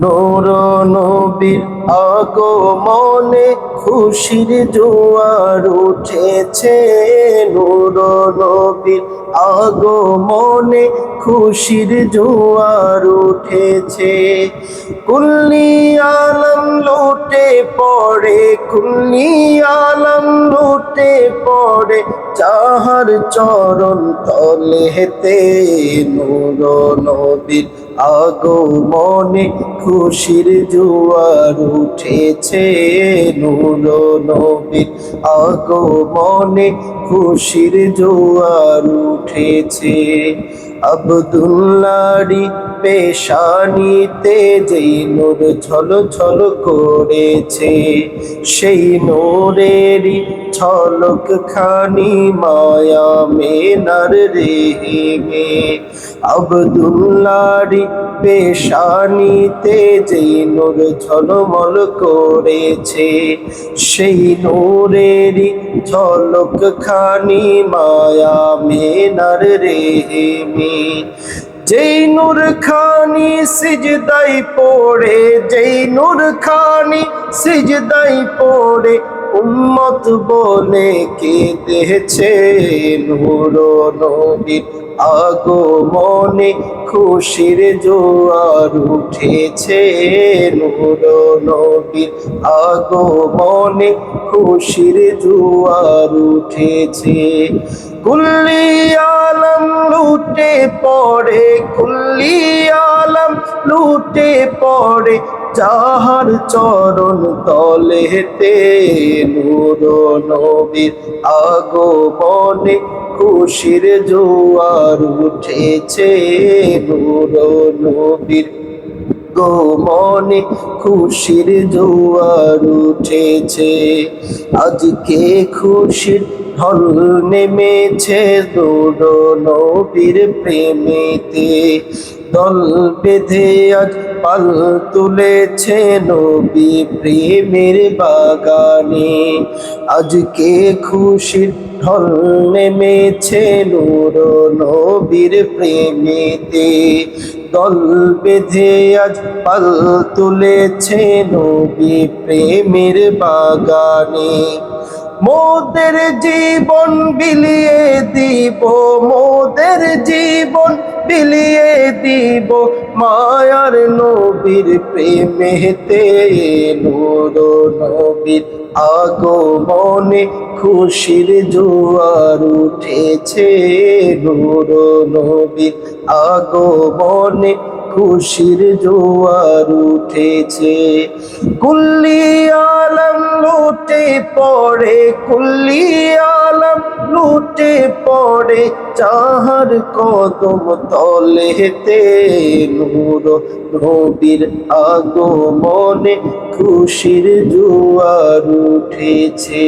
নূর নবীর আগমনে খুশির জোয়ার উঠেছে। নূর নবীর আগমনে খুশির জোয়ার উঠেছে। কুল্লি আলম লুটে পড়ে, কুল্লি আলম লুটে পড়ে যাহার চরণ তলেতে। নূর নবীর আগমনে খুশির জোয়ার উঠেছে। নূর নবীর আগমনে খুশির জোয়ার উঠেছে। আব্দুল্লাহরি পেশানিতে যেই নূর ঝলঝল করেছে, সেই নূরেরই ঝলক খানি মায়া মেনার রেহেমে। আব্দুল্লাহরি পেশানিতে যেই নূর ঝলমল করেছে, সেই নূরেরই ঝলক খানি মায়া মেনার রেহেমে। যেই নূর খানি সিজদাই পড়ে, যেই নূর খানি সিজদাই পড়ে উম্মত বলে কেঁদেছে। নূর নবীর আগমনে খুশির জোয়ার উঠেছে। নূর নবীর আগমনে খুশির জোয়ার উঠেছে। কুল্লি আলম লুটে পড়ে, কুল্লি আলম লুটে পড়ে যাহার চরণ তলেতে। নূর নবীর আগমনে খুশির জোয়ার উঠেছে। নূর নবীর আগমনে খুশির জোয়ার উঠেছে। আজকে খুশির ঢল নেমেছে নূর নবীর প্রেমেতে। দল বেঁধে আজ পাল তুলেছে নবী প্রেমের বাগানে। আজকে খুশির ঢল নেমেছে নূর নবীর প্রেমেতে। দল বেঁধে আজ পাল তুলেছে নবী প্রেমের বাগানে। মোদের জীবন বিলিয়ে দিব, মোদের জীবন বিলিয়ে দিব মায়ার নবীর প্রেমেতে। নূর নবীর আগমনে খুশির জোয়ার উঠেছে। নূর নবীর আগমনে খুশির জোয়ার উঠেছে। কুল্লি আলম লুটে পড়ে, কুল্লি আলম লুটে পড়ে যাহার কদম তলেতে। নূর নবীর আগমনে খুশির জোয়ার উঠেছে।